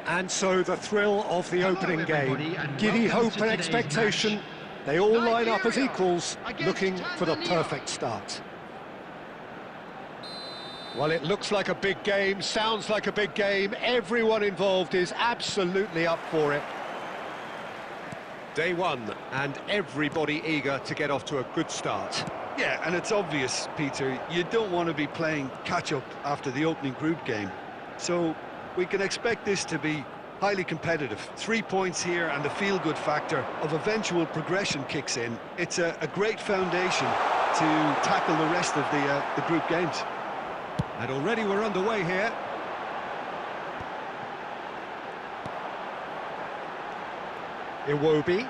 And so the thrill of the opening game. Giddy hope and expectation. They all line up as equals, looking for the perfect start. Well, it looks like a big game, sounds like a big game. Everyone involved is absolutely up for it. Day one, and everybody eager to get off to a good start. Yeah, and it's obvious, Peter, you don't want to be playing catch-up after the opening group game. So we can expect this to be highly competitive. 3 points here and the feel-good factor of eventual progression kicks in. It's a great foundation to tackle the rest of the group games. And already we're underway here. Iwobi.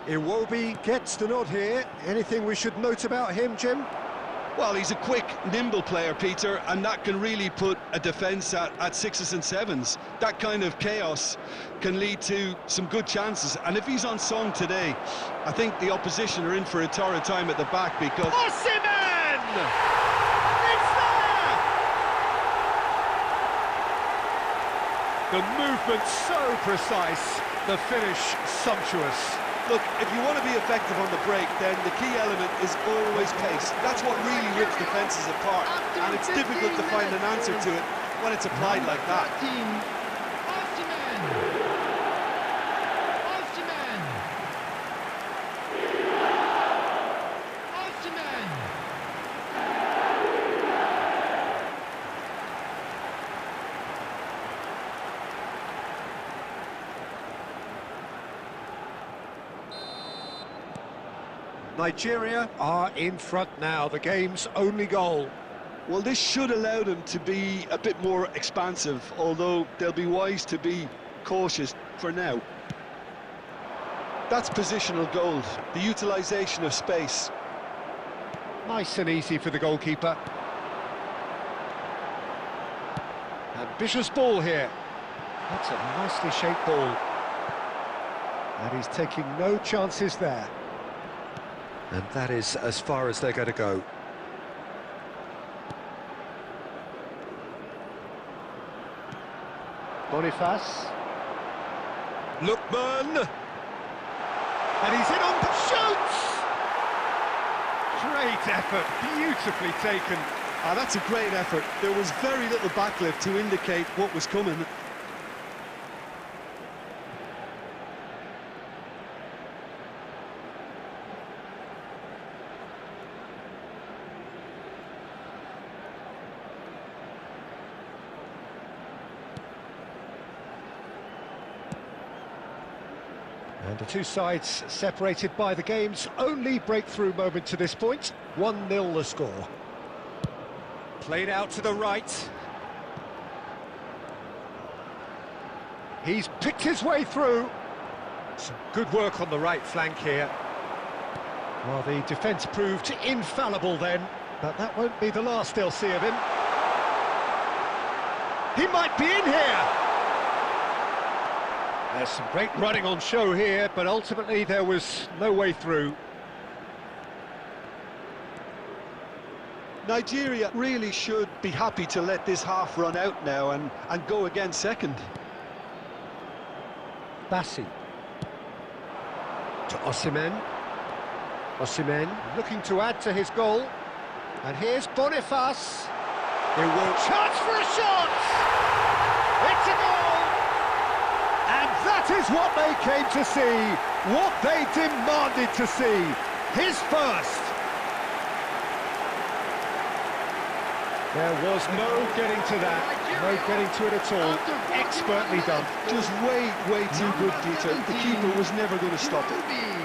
Iwobi gets the nod here. Anything we should note about him, Jim? Well, he's a quick, nimble player, Peter, and that can really put a defence at sixes and sevens. That kind of chaos can lead to some good chances. And if he's on song today, I think the opposition are in for a torrid time at the back because... Osimhen! It's there! The movement so precise, the finish sumptuous. Look, if you want to be effective on the break, then the key element is always pace. That's what really rips defences apart, and it's difficult to find an answer to it when it's applied like that. Nigeria are in front now, the game's only goal. Well, this should allow them to be a bit more expansive, although they'll be wise to be cautious for now. That's positional gold, the utilisation of space. Nice and easy for the goalkeeper. Ambitious ball here. That's a nicely shaped ball. And he's taking no chances there. And that is as far as they're going to go. Boniface. Lookman. And he's in on the shoots! Great effort, beautifully taken. That's a great effort. There was very little backlift to indicate what was coming. And the two sides separated by the game's only breakthrough moment to this point. 1-0 the score. Played out to the right. He's picked his way through. Some good work on the right flank here. Well, the defence proved infallible then, but that won't be the last they'll see of him. He might be in here! There's some great running on show here, but ultimately there was no way through. Nigeria really should be happy to let this half run out now and go again second. Bassi. To Osimhen. Osimhen looking to add to his goal. And here's Boniface. It will chance for a shot! It's a goal! And that is what they came to see, what they demanded to see. His first. There was no getting to that, no getting to it at all. Expertly done. Just way too good, Peter. The keeper was never going to stop it.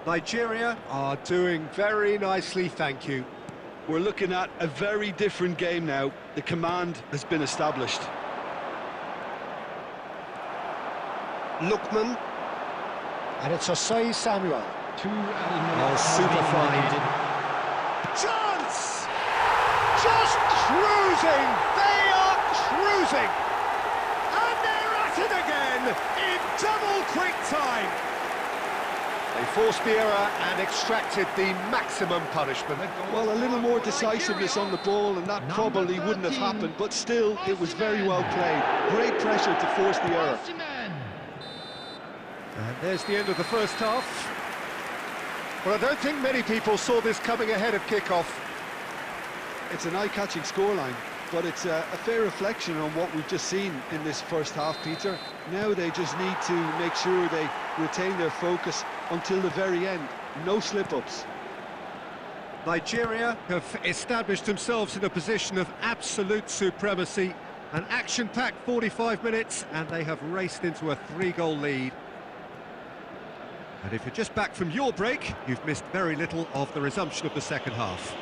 Nigeria are doing very nicely, thank you. We're looking at a very different game now. The command has been established. Lookman. And it's Osei Samuel. Super fine. Chance! Just cruising! They are cruising! And they're at it again in double quick time. They forced the error and extracted the maximum punishment. Well, a little more decisiveness on the ball and that probably wouldn't have happened, but still, it was very well played. Great pressure to force the error. And there's the end of the first half. Well, I don't think many people saw this coming ahead of kick-off. It's an eye-catching scoreline, but it's a fair reflection on what we've just seen in this first half, Peter. Now they just need to make sure they retain their focus until the very end. No slip-ups. Nigeria have established themselves in a position of absolute supremacy. An action-packed 45 minutes, and they have raced into a 3-goal lead. And if you're just back from your break, you've missed very little of the resumption of the second half.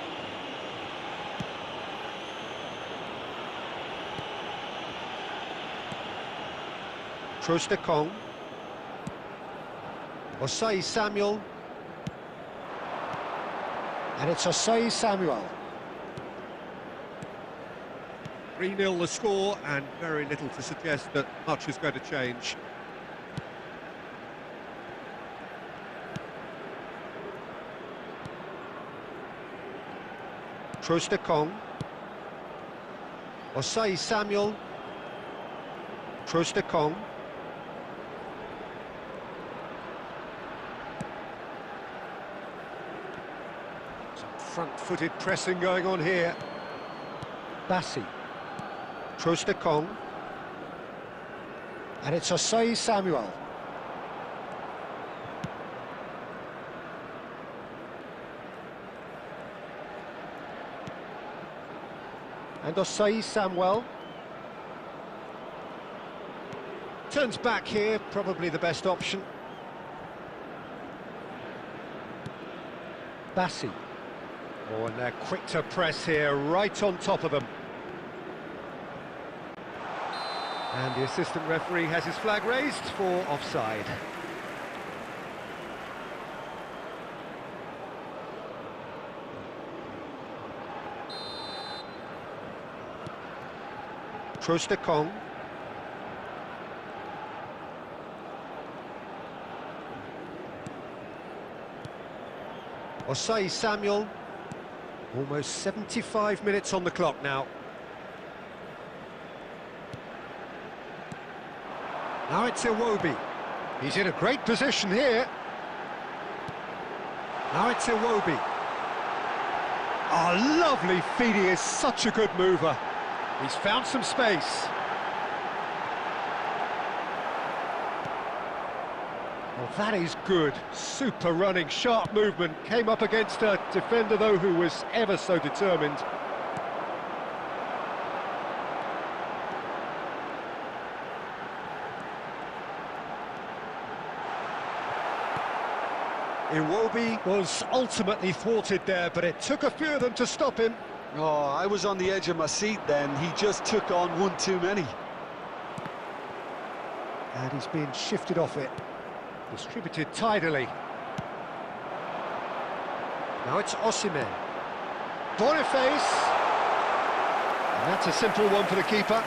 Troost-Ekong. Osei Samuel. And it's Osei Samuel. 3-0 the score, and very little to suggest that much is going to change. Troost-Ekong. Osei Samuel. Troost-Ekong. Some front-footed pressing going on here. Bassi. Troost-Ekong. And it's Osei Samuel. And Osei Samuel. Turns back here, probably the best option. Bassi. Oh, and they're quick to press here, right on top of them. And the assistant referee has his flag raised for offside. Troost-Ekong. Osei Samuel. Almost 75 minutes on the clock now. Now it's Iwobi. He's in a great position here. Now it's Iwobi. Oh, lovely feed. He is such a good mover. He's found some space. Well, that is good. Super running, sharp movement. Came up against a defender, though, who was ever so determined. Iwobi was ultimately thwarted there, but it took a few of them to stop him. Oh, I was on the edge of my seat then. He just took on one too many. And he's being shifted off it. Distributed tidily. Now it's Osimhen. Boniface. And that's a simple one for the keeper.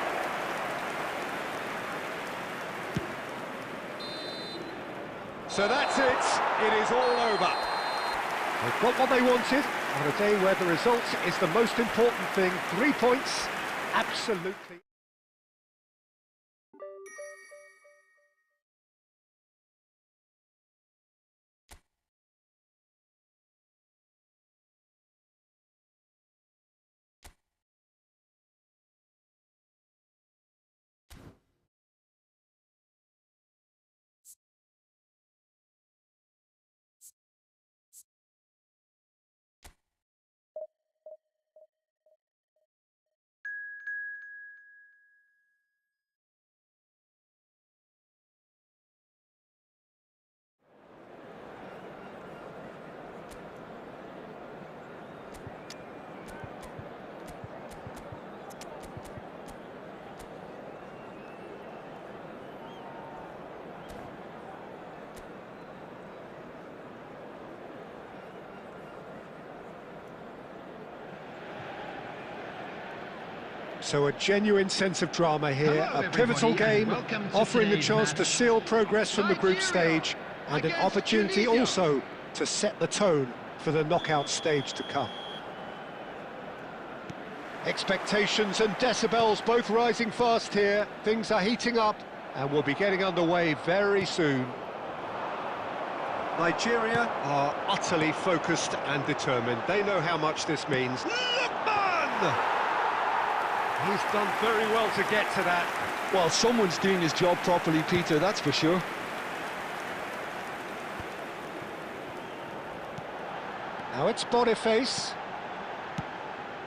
So that's it. It is all over. They've got what they wanted on a day where the result is the most important thing. 3 points, absolutely. So a genuine sense of drama here, a pivotal game, offering the chance to seal progress from the group stage and an opportunity also to set the tone for the knockout stage to come. Expectations and decibels both rising fast here. Things are heating up and we'll be getting underway very soon. Nigeria are utterly focused and determined. They know how much this means. Lookman! He's done very well to get to that. Well, someone's doing his job properly, Peter, that's for sure. Now it's Boniface.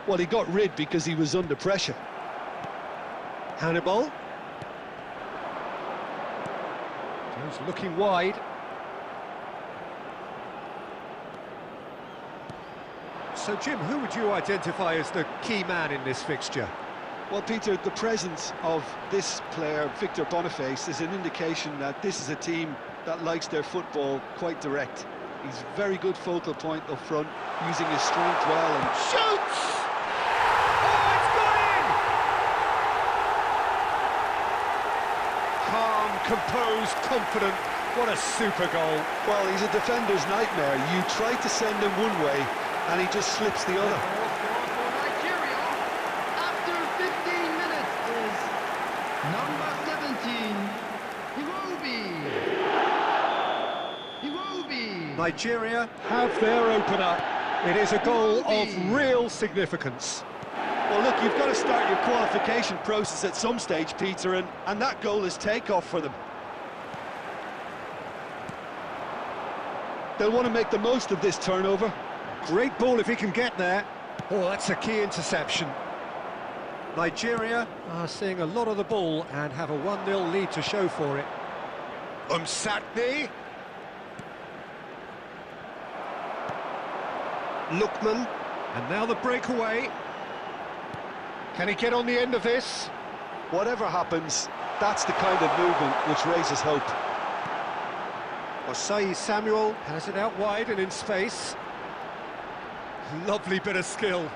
Well, he got rid because he was under pressure. Hannibal. Jones looking wide. So, Jim, who would you identify as the key man in this fixture? Well, Peter, the presence of this player, Victor Boniface, is an indication that this is a team that likes their football quite direct. He's a very good focal point up front, using his strength well and... Shoots! Oh, it's gone in! Calm, composed, confident. What a super goal. Well, he's a defender's nightmare. You try to send him one way, and he just slips the other. For Nigeria, after 15 minutes, is number 17, Iwobi. Nigeria have their opener. It is a goal of real significance. Well, look, you've got to start your qualification process at some stage, Peter, and that goal is takeoff for them. They'll want to make the most of this turnover. Great ball if he can get there. Oh, that's a key interception. Nigeria are seeing a lot of the ball and have a 1-0 lead to show for it. Umsatni. Lookman. And now the breakaway. Can he get on the end of this? Whatever happens, that's the kind of movement which raises hope. Osai Samuel has it out wide and in space. Lovely bit of skill.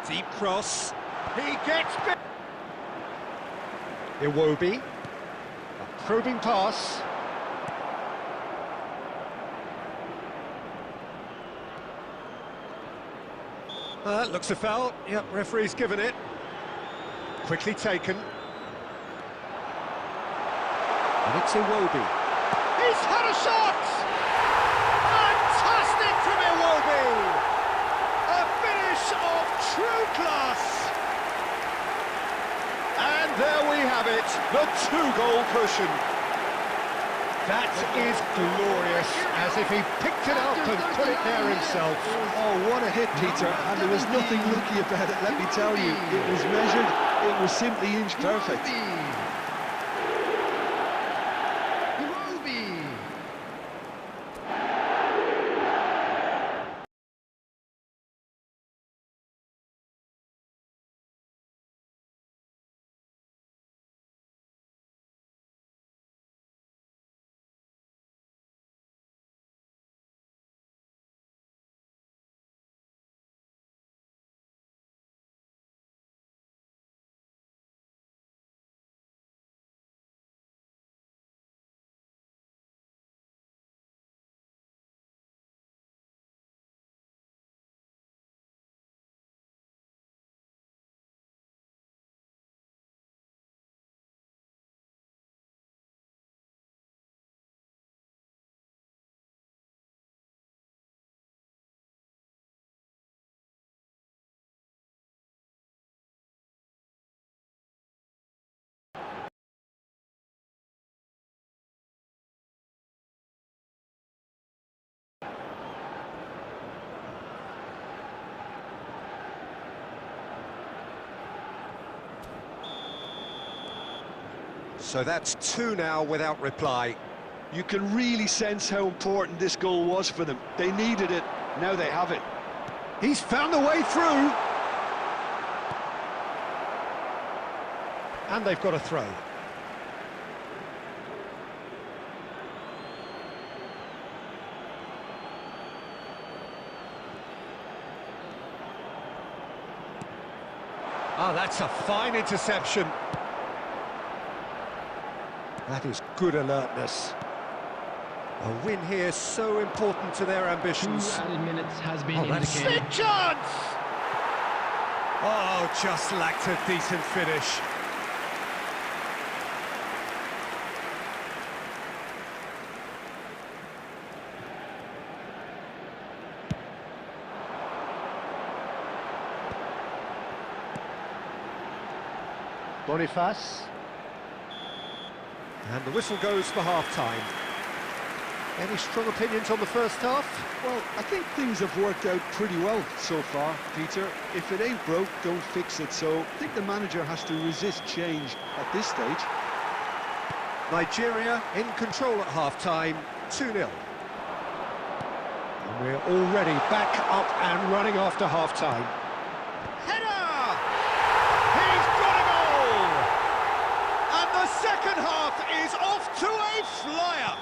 Deep cross. He gets it. Iwobi. A probing pass. Looks a foul. Yep, referee's given it. Quickly taken. And it's Iwobi. He's had a shot! Fantastic from Iwobi! A finish of true class! And there we have it, the 2-goal cushion. That is glorious, as if he picked it up and put it there himself. Oh, what a hit, Peter, and there was nothing lucky about it, let me tell you. It was measured, it was simply inch perfect. So that's 2 now without reply. You can really sense how important this goal was for them. They needed it, now they have it. He's found a way through. And they've got a throw. Ah, that's a fine interception. That is good alertness. A win here so important to their ambitions. 2 added minutes has been That's indicated. big chance! Oh, just lacked a decent finish. Boniface. And the whistle goes for half-time. Any strong opinions on the first half? Well, I think things have worked out pretty well so far, Peter. If it ain't broke, don't fix it. So I think the manager has to resist change at this stage. Nigeria in control at half-time, 2-0. And we're already back up and running after half-time. Header! He's got a goal! And the second half is off to a flyer!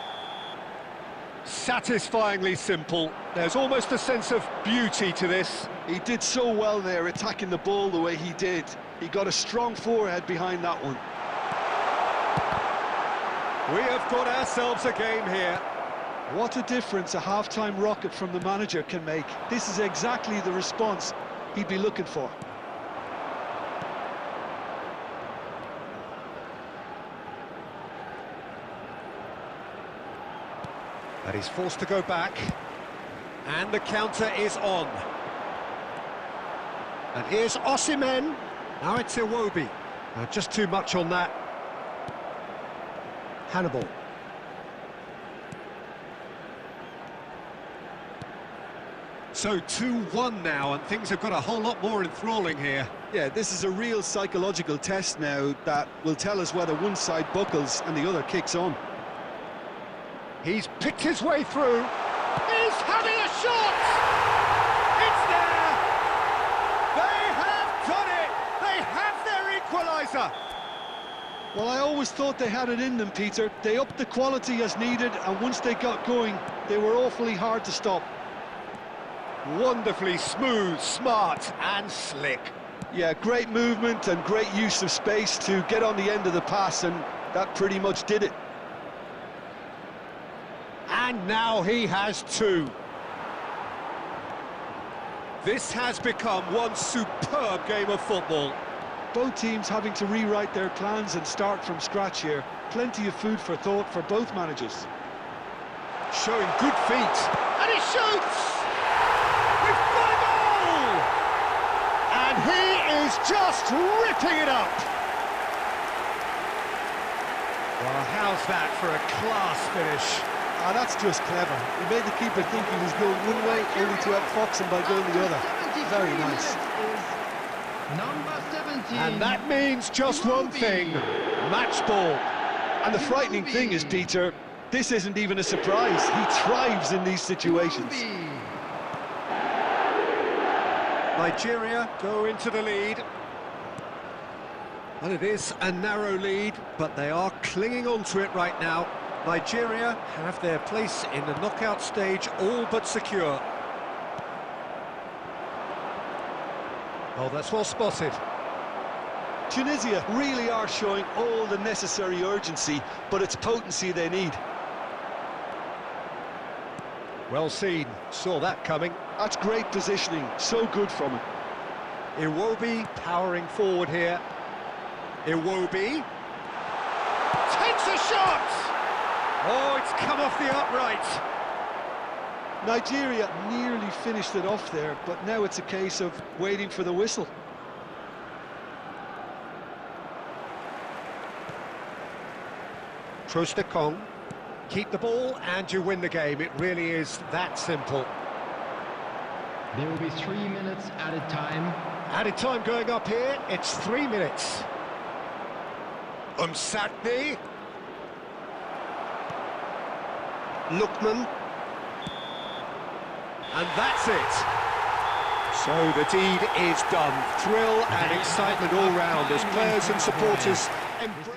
Satisfyingly simple. There's almost a sense of beauty to this. He did so well there, attacking the ball the way he did. He got a strong forehead behind that one. We have got ourselves a game here. What a difference a half-time rocket from the manager can make. This is exactly the response he'd be looking for. And he's forced to go back. And the counter is on. And here's Osimhen. Now it's Iwobi. Just too much on that. Hannibal. So 2-1 now, and things have got a whole lot more enthralling here. Yeah, this is a real psychological test now that will tell us whether one side buckles and the other kicks on. He's picked his way through. He's having a shot! It's there! They have done it! They have their equaliser! Well, I always thought they had it in them, Peter. They upped the quality as needed, and once they got going, they were awfully hard to stop. Wonderfully smooth, smart and slick. Yeah, great movement and great use of space to get on the end of the pass, and that pretty much did it. And now he has two. This has become one superb game of football. Both teams having to rewrite their plans and start from scratch here. Plenty of food for thought for both managers. Showing good feet. And he shoots! We've got a goal! And he is just ripping it up. Well, how's that for a class finish? Ah, that's just clever. He made the keeper think he was going one way, only to outfox him by going the other. Very nice. Number 17. And that means just one thing, match ball. And the frightening thing is, Peter, this isn't even a surprise. He thrives in these situations. Nigeria go into the lead. And it is a narrow lead, but they are clinging on to it right now. Nigeria have their place in the knockout stage all but secure. Oh, that's well spotted. Tunisia really are showing all the necessary urgency, but it's potency they need. Well seen, saw that coming. That's great positioning, so good from him. Iwobi powering forward here. Iwobi takes a shot! Oh, it's come off the upright. Nigeria nearly finished it off there, but now it's a case of waiting for the whistle. Trostekong, keep the ball and you win the game. It really is that simple. There will be 3 minutes added time. Added time going up here, it's 3 minutes. Umsatni. Lookman. And that's it. So the deed is done. Thrill and excitement all round as players and supporters embrace.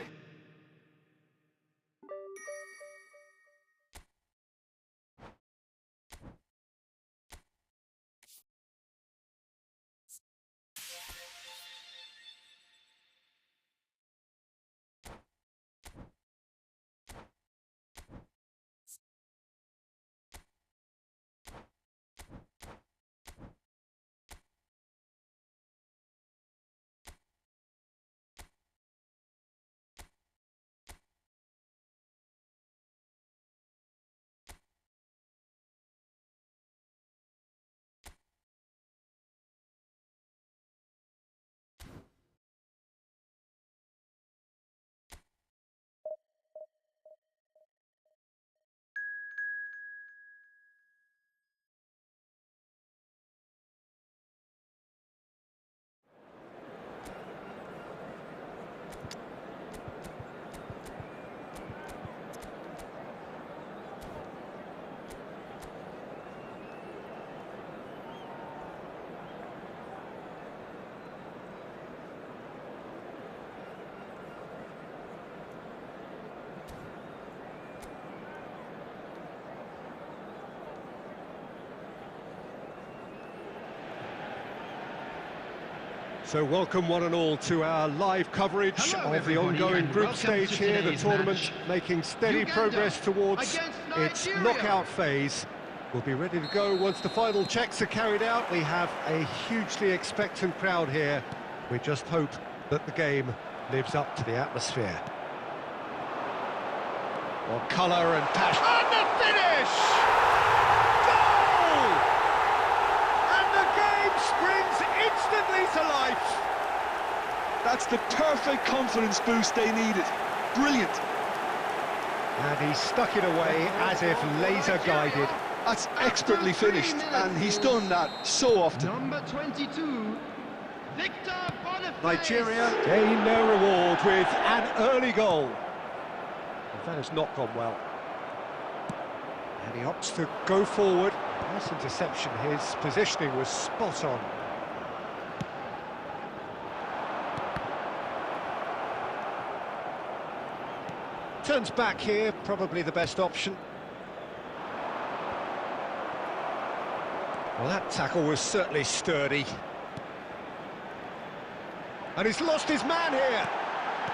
So welcome one and all to our live coverage Hello, of the everybody, ongoing and group welcome stage to here, the today's tournament match. making steady Uganda progress towards against its Nigeria. knockout phase. We'll be ready to go once the final checks are carried out. We have a hugely expectant crowd here. We just hope that the game lives up to the atmosphere. Well, colour and passion. And the finish! Goal! And the game springs instantly to life. That's the perfect confidence boost they needed. Brilliant. And he stuck it away as if laser-guided. That's expertly finished, and he's done that so often. Number 22, Victor Boniface. Nigeria gain their reward with an early goal. And that has not gone well. And he opts to go forward. Nice interception, his positioning was spot on. Turns back here, probably the best option. Well, that tackle was certainly sturdy. And he's lost his man here.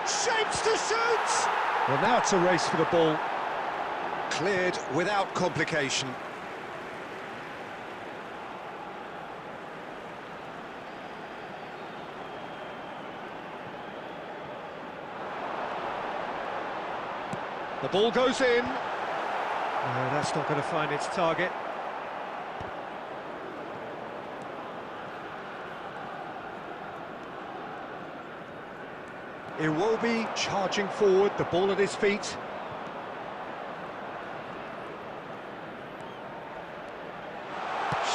Shapes to shoot! Well, now it's a race for the ball. Cleared without complication. The ball goes in. No, that's not going to find its target. Iwobi charging forward, the ball at his feet.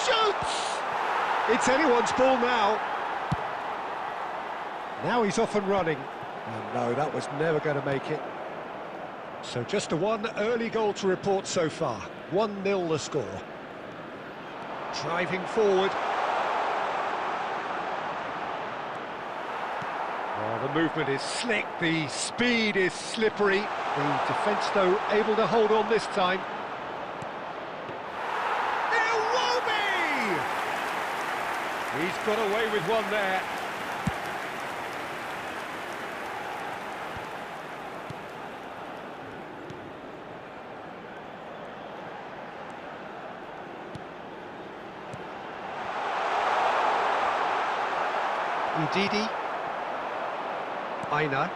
Shoots! It's anyone's ball now. Now he's off and running. Oh, no, that was never going to make it. So just one early goal to report so far. 1-0 the score. Driving forward. Oh, the movement is slick, the speed is slippery. The defence, though, able to hold on this time. Iwobi! He's got away with one there. Udidi. Aina.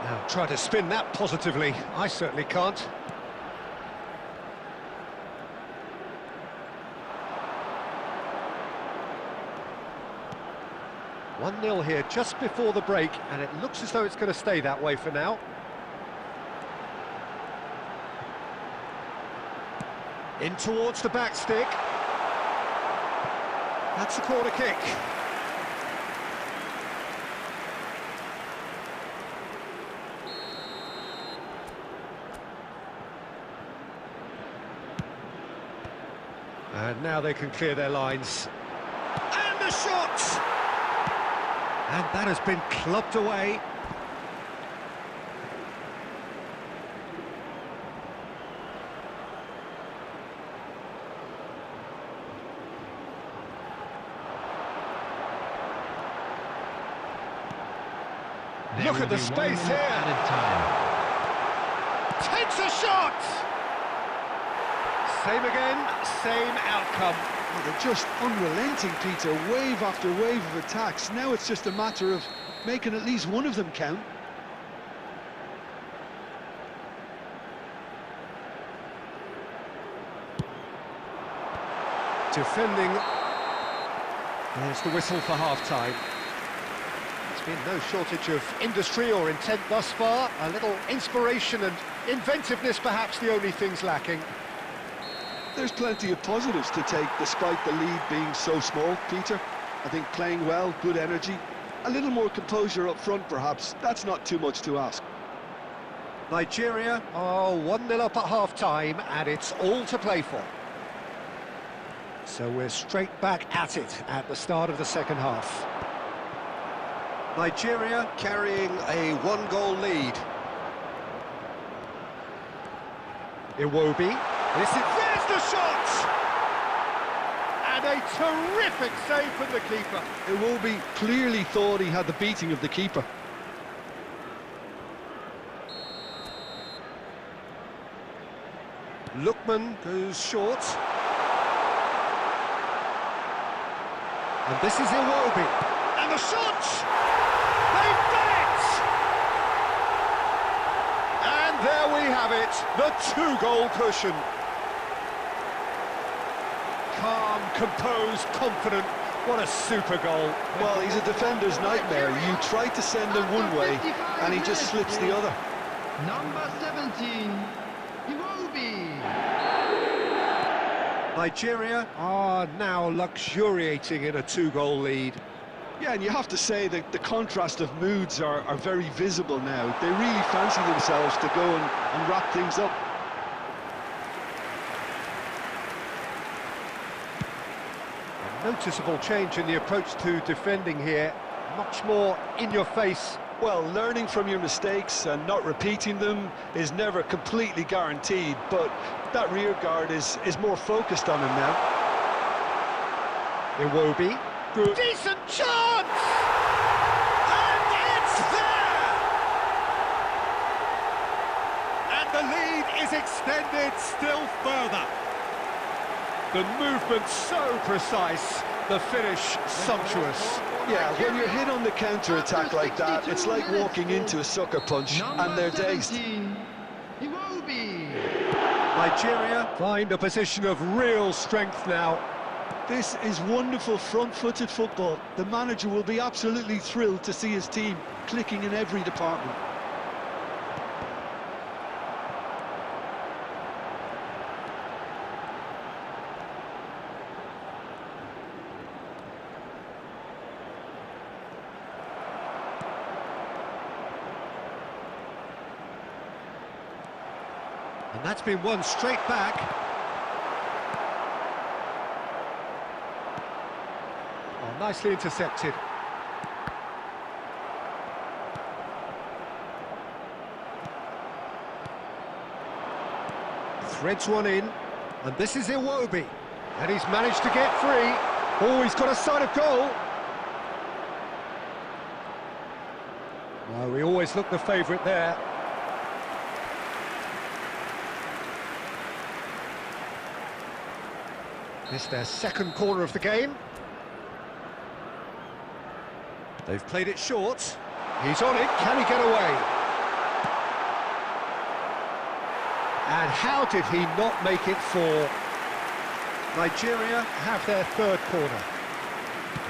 Now try to spin that positively. I certainly can't. One-nil here just before the break, and it looks as though it's going to stay that way for now. In towards the back stick. That's a corner kick. And now they can clear their lines. And the shot! And that has been clubbed away. Look at the space here. Takes a shot. Same again, same outcome. Well, they're just unrelenting, Peter. Wave after wave of attacks. Now it's just a matter of making at least one of them count. Defending. There's the whistle for half-time. There's been no shortage of industry or intent thus far. A little inspiration and inventiveness, perhaps the only things lacking. There's plenty of positives to take despite the lead being so small, Peter. I think playing well, good energy, a little more composure up front perhaps. That's not too much to ask. Nigeria are 1-0 up at half-time, and it's all to play for. So we're straight back at it at the start of the second half. Nigeria carrying a one-goal lead. Iwobi. There's the shot! And a terrific save from the keeper. Iwobi clearly thought he had the beating of the keeper. Lookman goes short. And this is Iwobi. And the shot! They've done it! And there we have it, the two-goal cushion. Calm, composed, confident. What a super goal. Well, he's a defender's nightmare. You try to send him one way, and he just slips the other. Number 17, Iwobi. Nigeria are now luxuriating in a two-goal lead. Yeah, and you have to say that the contrast of moods are very visible now. They really fancy themselves to go and wrap things up. A noticeable change in the approach to defending here. Much more in your face. Well, learning from your mistakes and not repeating them is never completely guaranteed, but that rear guard is more focused on him now. Iwobi. Good. Decent chance! And it's there! And the lead is extended still further. The movement so precise, the finish sumptuous. Yeah, when you're hit on the counter-attack like that, it's like walking into a sucker punch, and they're dazed. Iwobi. Nigeria find a position of real strength now. This is wonderful front-footed football. The manager will be absolutely thrilled to see his team clicking in every department. And that's been won straight back. Oh, nicely intercepted. Threads one in, and this is Iwobi. And he's managed to get free. Oh, he's got a sight of goal. Well, we always look the favourite there. It's their second corner of the game. They've played it short. He's on it. Can he get away? And how did he not make it four? Nigeria have their third corner.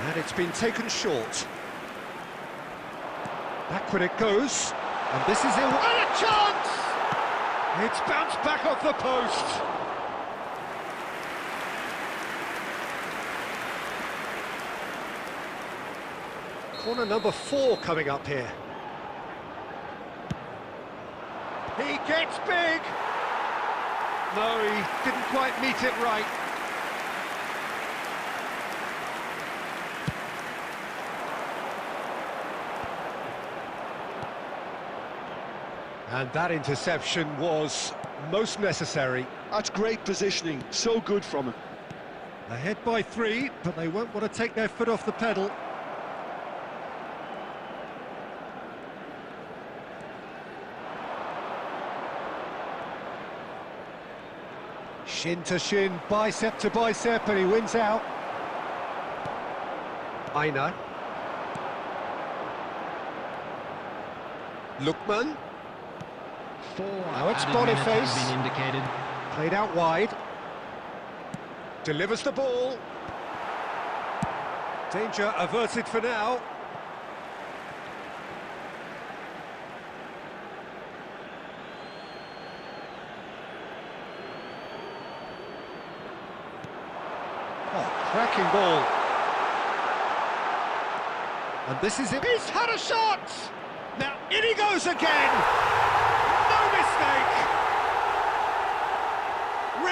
And it's been taken short. Backward it goes. And this is it. And a chance! It's bounced back off the post. Corner number 4 coming up here. He gets big! No, he didn't quite meet it right. And that interception was most necessary. That's great positioning, so good from him. Ahead by 3, but they won't want to take their foot off the pedal. Shin to shin, bicep to bicep, and he wins out. Aina. Lookman. Now it's Boniface. Played out wide. Delivers the ball. Danger averted for now. Cracking ball. And this is it. He's had a shot! Now, in he goes again! No mistake!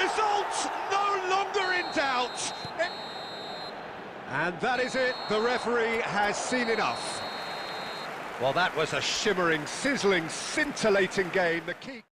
Results no longer in doubt! And that is it. The referee has seen enough. Well, that was a shimmering, sizzling, scintillating game. The key...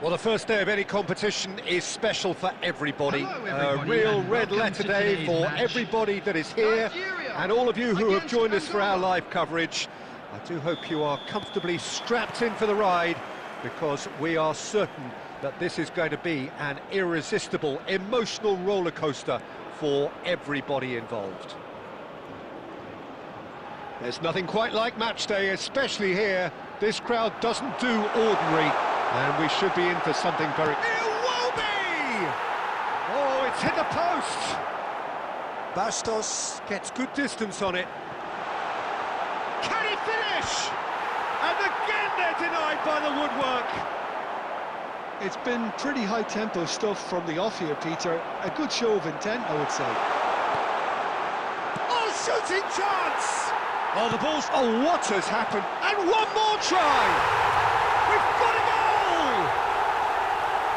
Well, the first day of any competition is special for everybody. Hello, A real and red welcome letter to day today's for match. everybody that is here, Nigeria and all of you who have against joined us for our Angola. live coverage. I do hope you are comfortably strapped in for the ride, because we are certain that this is going to be an irresistible, emotional roller coaster for everybody involved. There's nothing quite like match day, especially here. This crowd doesn't do ordinary, and we should be in for something very... It will be! Oh, it's hit the post! Bastos gets good distance on it. Can he finish? And again they're denied by the woodwork. It's been pretty high-tempo stuff from the off here, Peter. A good show of intent, I would say. Oh, shooting chance! Oh, the ball's... Oh, what has happened? And one more try! We've got a goal!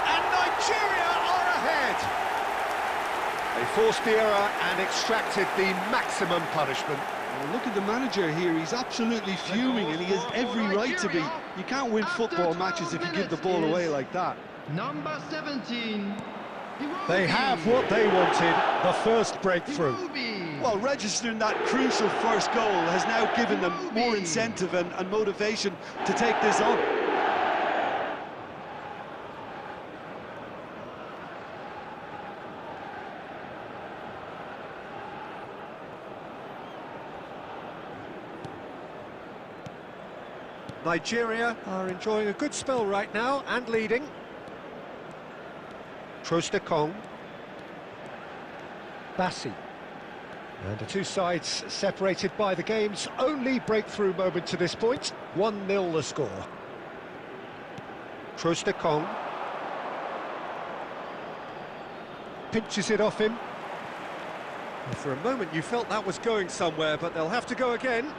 And Nigeria are ahead! They forced the error and extracted the maximum punishment. Well, look at the manager here. He's absolutely fuming, and he has every right to be. You can't win football matches if you give the ball away like that. Number 17. They have what they wanted, the first breakthrough. Well, registering that crucial first goal has now given them more incentive and motivation to take this on. Nigeria are enjoying a good spell right now and leading. Trostekong. Bassi. And the two sides separated by the game's only breakthrough moment to this point. 1-0 the score. Trostekong. Pinches it off him. And for a moment you felt that was going somewhere, but they'll have to go again.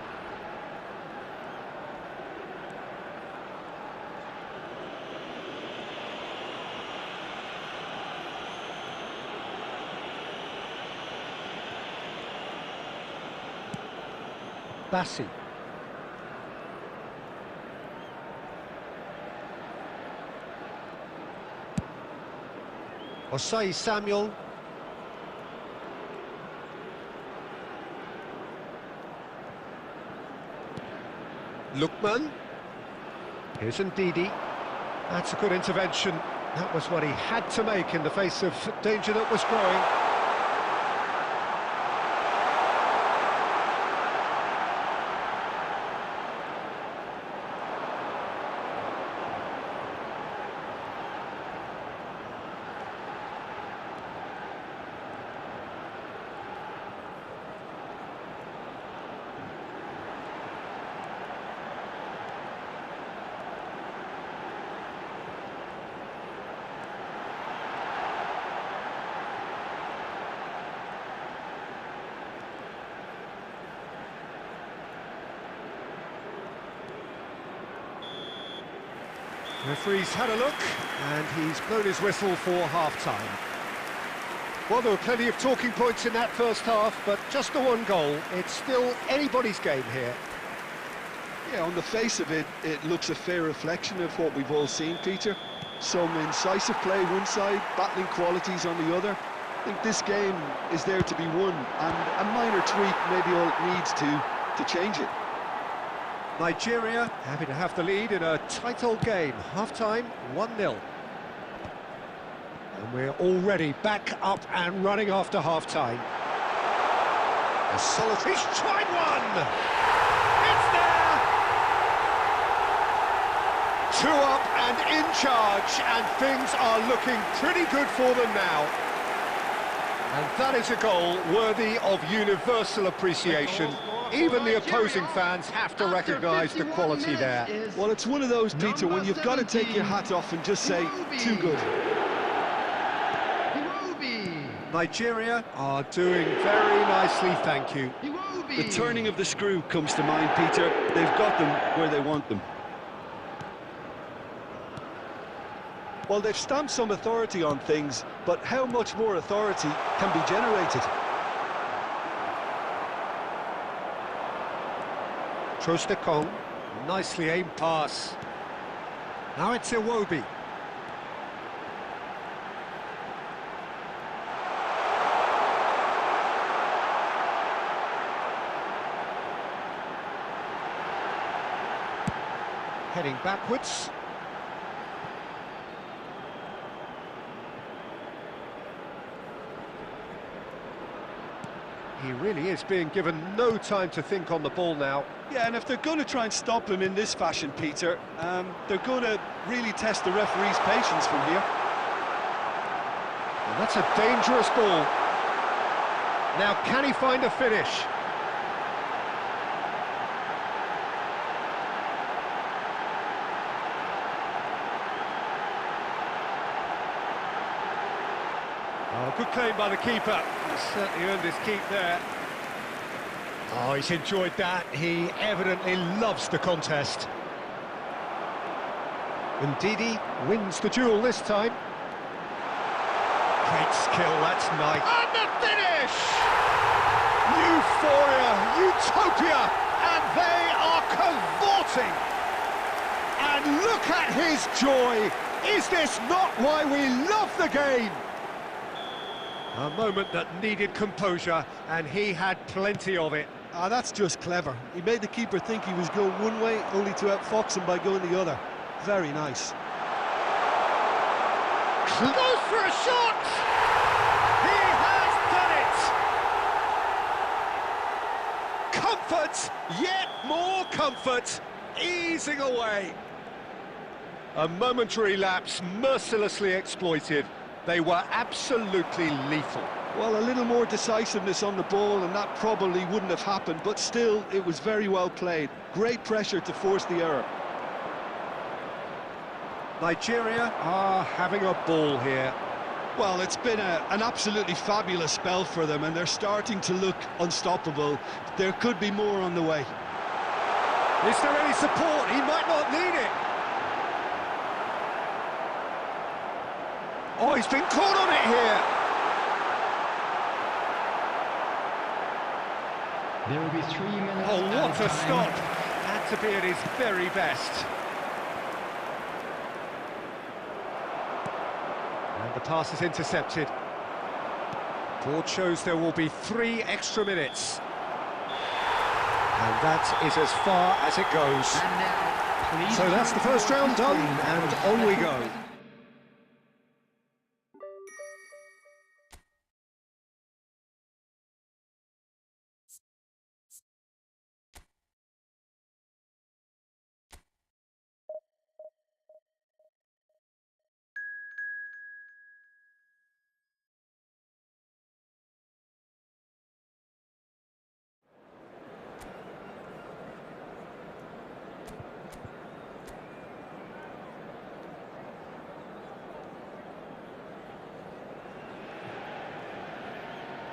Bassi. Osai Samuel. Lukman. Here's Ndidi. That's a good intervention. That was what he had to make in the face of danger that was growing. Referee's had a look, and he's blown his whistle for half-time. Well, there were plenty of talking points in that first half, but just the one goal. It's still anybody's game here. Yeah, on the face of it, it looks a fair reflection of what we've all seen, Peter. Some incisive play one side, battling qualities on the other. I think this game is there to be won, and a minor tweak may be all it needs to change it. Nigeria happy to have the lead in a tight old game. Half-time, 1-0. And we're already back up and running after half-time. A solitary... He's tried one! It's there! 2 up and in charge, and things are looking pretty good for them now. And that is a goal worthy of universal appreciation. Even the opposing fans have to recognise the quality there. Well, it's one of those, Peter, when you've got to take your hat off and just say, too good. Nigeria are doing very nicely, thank you. The turning of the screw comes to mind, Peter. They've got them where they want them. Well, they've stamped some authority on things, but how much more authority can be generated? Trostekong, nicely aimed pass. Now it's Iwobi. Heading backwards. He really is being given no time to think on the ball now. Yeah, and if they're going to try and stop him in this fashion, Peter, they're going to really test the referee's patience from here. And that's a dangerous ball. Now, can he find a finish? Oh, good claim by the keeper. He's certainly earned his keep there. Oh, he's enjoyed that. He evidently loves the contest. Ndidi wins the duel this time. Great skill, that's nice. And the finish! Euphoria, utopia, and they are cavorting. And look at his joy. Is this not why we love the game? A moment that needed composure, and he had plenty of it. Ah, that's just clever. He made the keeper think he was going one way, only to outfox him by going the other. Very nice. Goes for a shot! He has done it! Comfort, yet more comfort, easing away. A momentary lapse mercilessly exploited. They were absolutely lethal. Well, a little more decisiveness on the ball and that probably wouldn't have happened, but still, it was very well played. Great pressure to force the error. Nigeria are having a ball here. Well, it's been an absolutely fabulous spell for them, and they're starting to look unstoppable. There could be more on the way. Is there any support? He might not need it. Oh, he's been caught on it here. There will be 3 minutes. Oh, what a stop. Had to be at his very best. And the pass is intercepted. Board shows there will be 3 extra minutes. And that is as far as it goes. And now, please So that's the first round done, and on we go.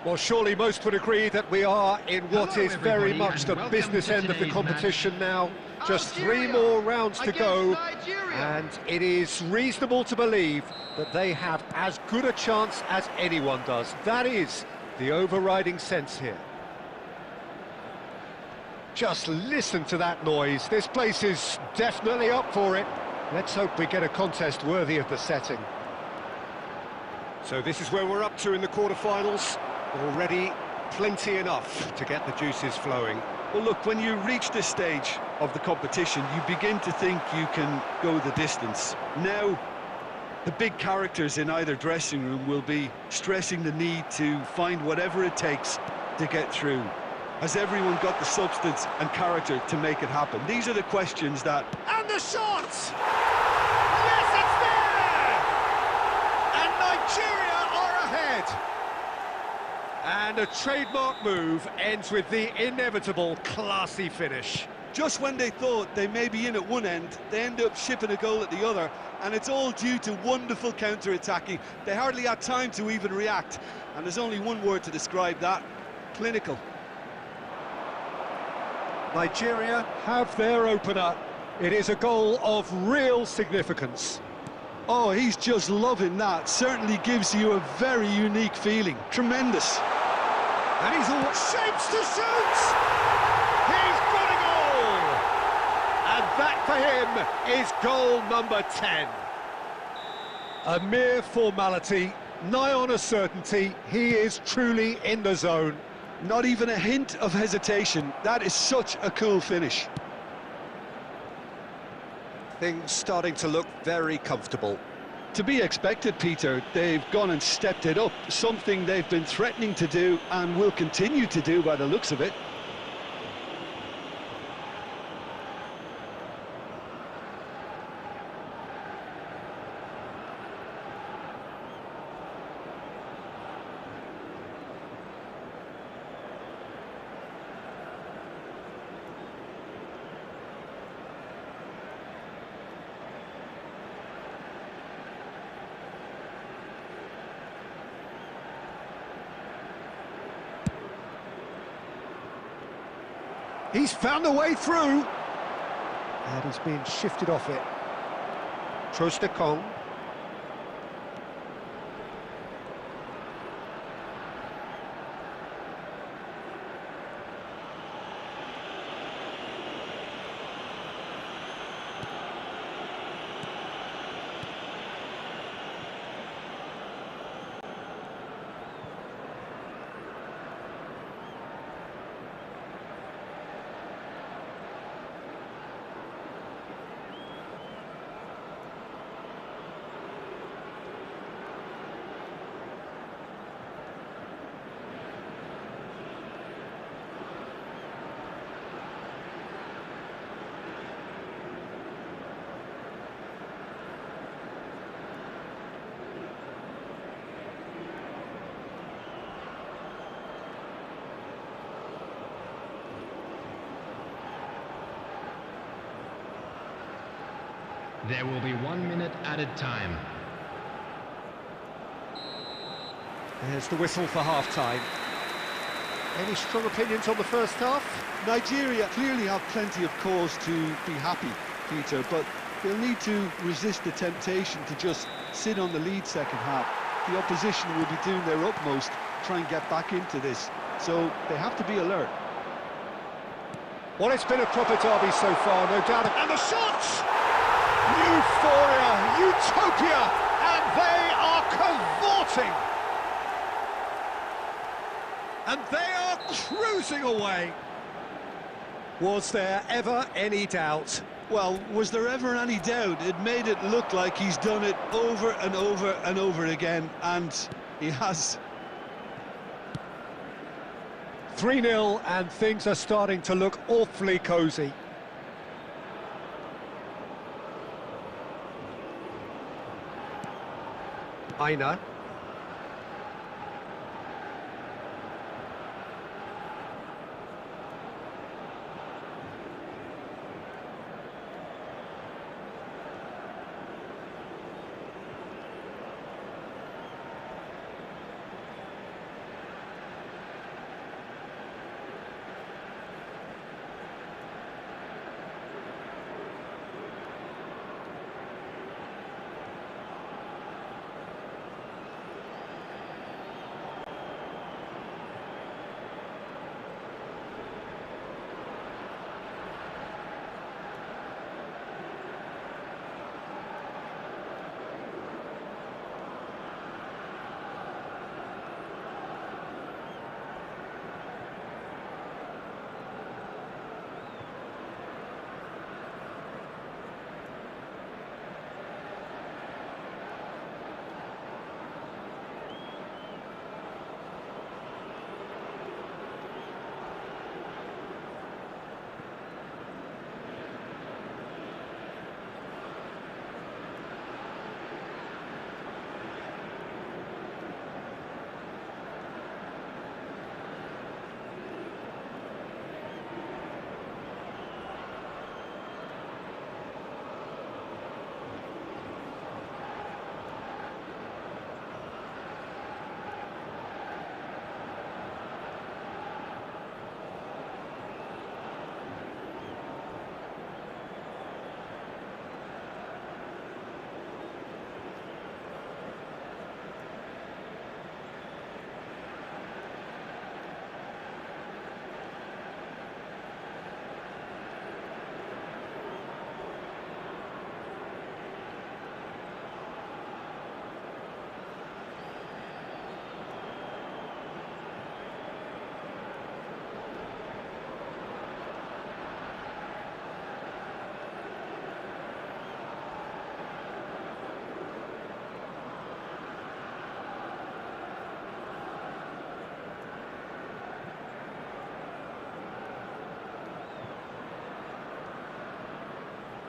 Well, surely most would agree that we are in what is very much the business end of the competition now. Just 3 more rounds to go, and it is reasonable to believe that they have as good a chance as anyone does. That is the overriding sense here. Just listen to that noise. This place is definitely up for it. Let's hope we get a contest worthy of the setting. So this is where we're up to in the quarter-finals. Already plenty enough to get the juices flowing. Well, look, when you reach this stage of the competition, you begin to think you can go the distance. Now, the big characters in either dressing room will be stressing the need to find whatever it takes to get through. Has everyone got the substance and character to make it happen? These are the questions that... And the shot! Yes, it's there! And Nigeria are ahead! And a trademark move ends with the inevitable classy finish. Just when they thought they may be in at one end, they end up shipping a goal at the other, and it's all due to wonderful counter-attacking. They hardly had time to even react, and there's only one word to describe that: clinical. Nigeria have their opener. It is a goal of real significance. Oh, he's just loving that. Certainly gives you a very unique feeling. Tremendous. And he's all shapes to shoot! He's got a goal! And that for him is goal number 10. A mere formality, nigh on a certainty. He is truly in the zone. Not even a hint of hesitation. That is such a cool finish. Things starting to look very comfortable. To be expected, Peter. They've gone and stepped it up, something they've been threatening to do and will continue to do by the looks of it. He's found a way through. And he's being shifted off it. Trostekong. There will be 1 minute added time. There's the whistle for half-time. Any strong opinions on the first half? Nigeria clearly have plenty of cause to be happy, Peter, but they'll need to resist the temptation to just sit on the lead second half. The opposition will be doing their utmost to try and get back into this, so they have to be alert. Well, it's been a proper derby so far, no doubt. And the shots! Euphoria, utopia, and they are cavorting. And they are cruising away. Was there ever any doubt? Well, was there ever any doubt? It made it look like he's done it over and over and over again, and he has. 3-0, and things are starting to look awfully cosy. Aina.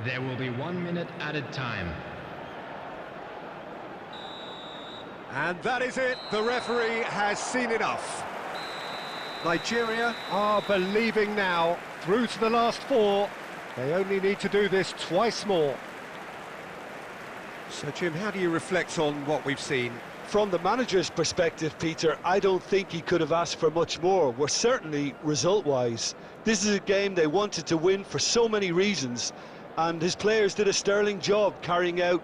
There will be 1 minute added time. And that is it. The referee has seen enough. Nigeria are believing now. Through to the last 4. They only need to do this twice more. So, Jim, how do you reflect on what we've seen? From the manager's perspective, Peter, I don't think he could have asked for much more. Well, certainly result-wise. This is a game they wanted to win for so many reasons, and his players did a sterling job carrying out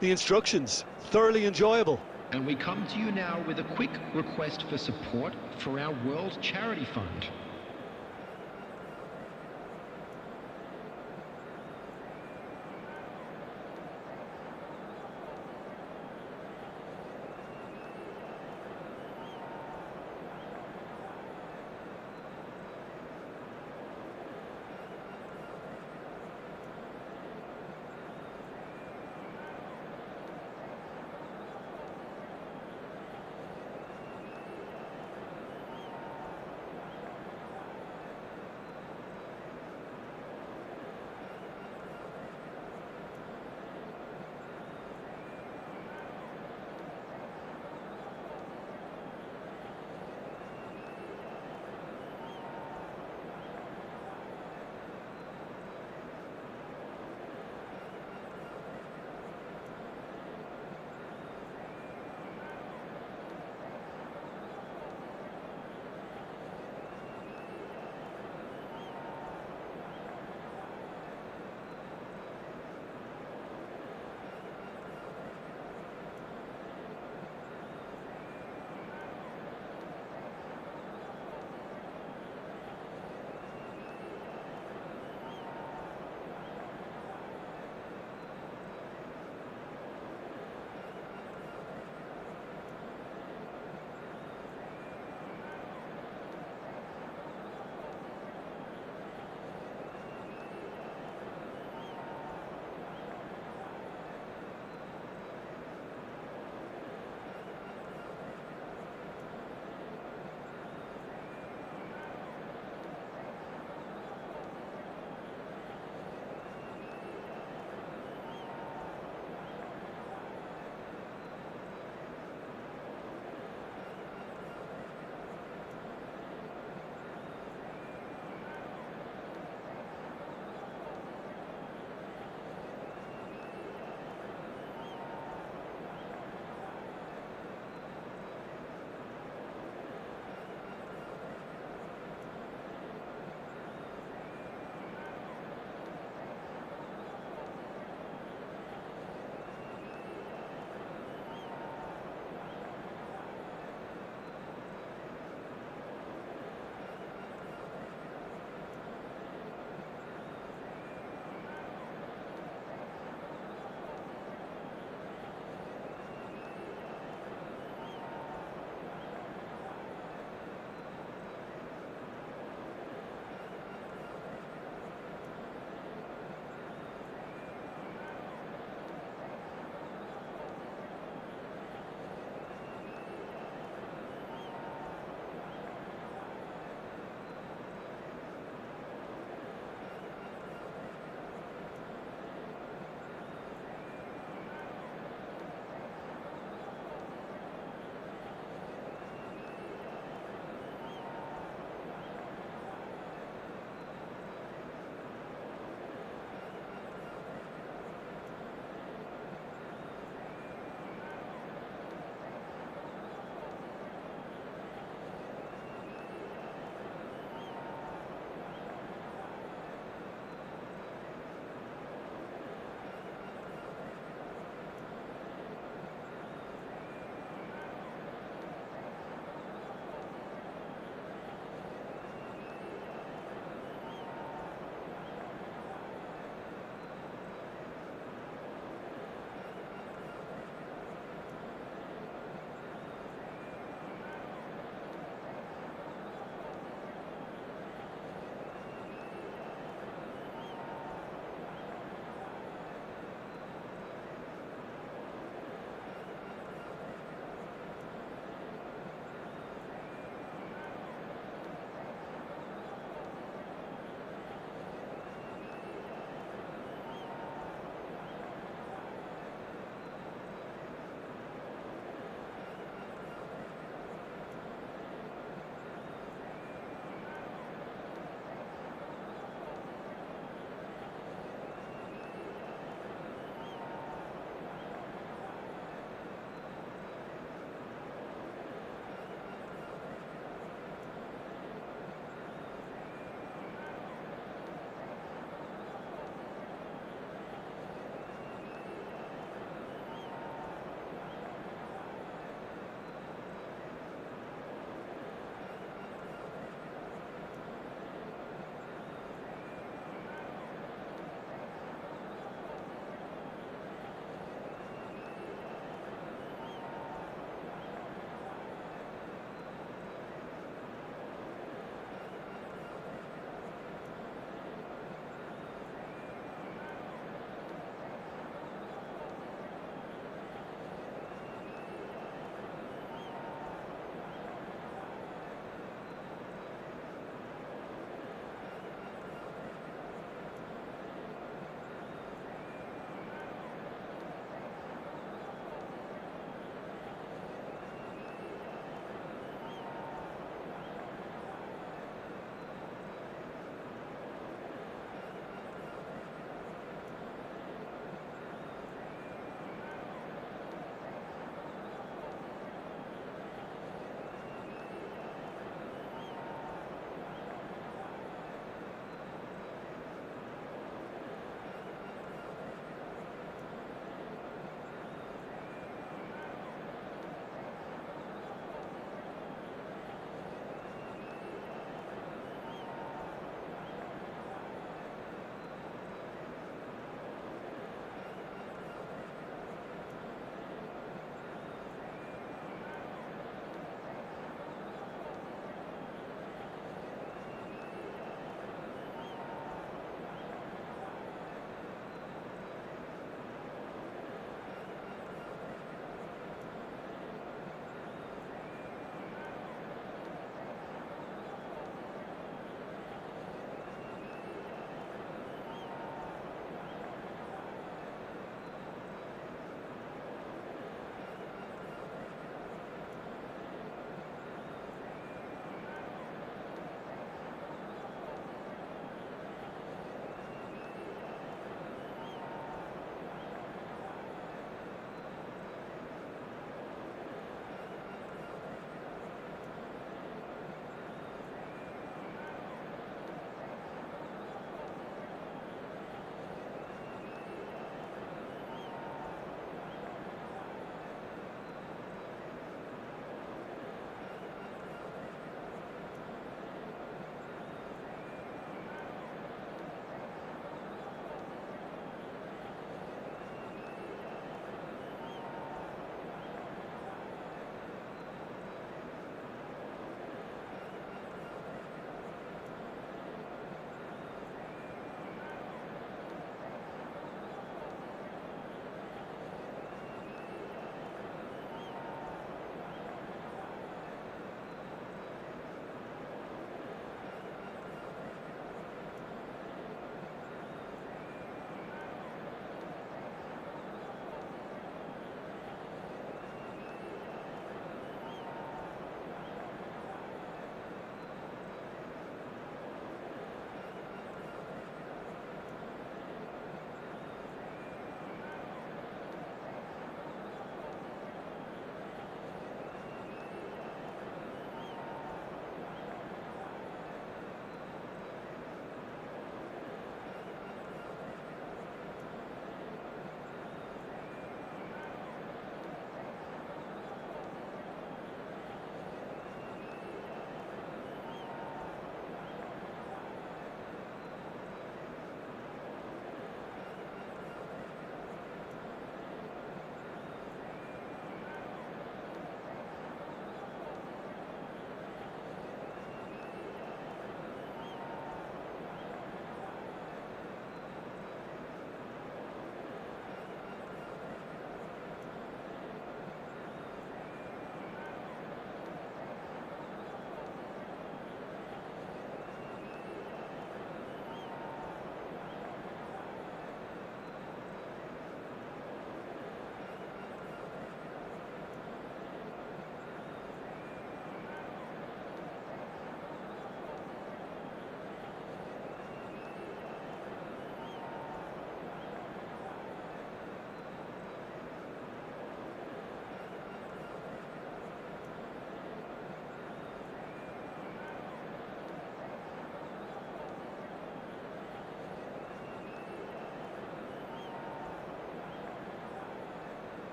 the instructions. Thoroughly enjoyable. And we come to you now with a quick request for support for our World Charity Fund.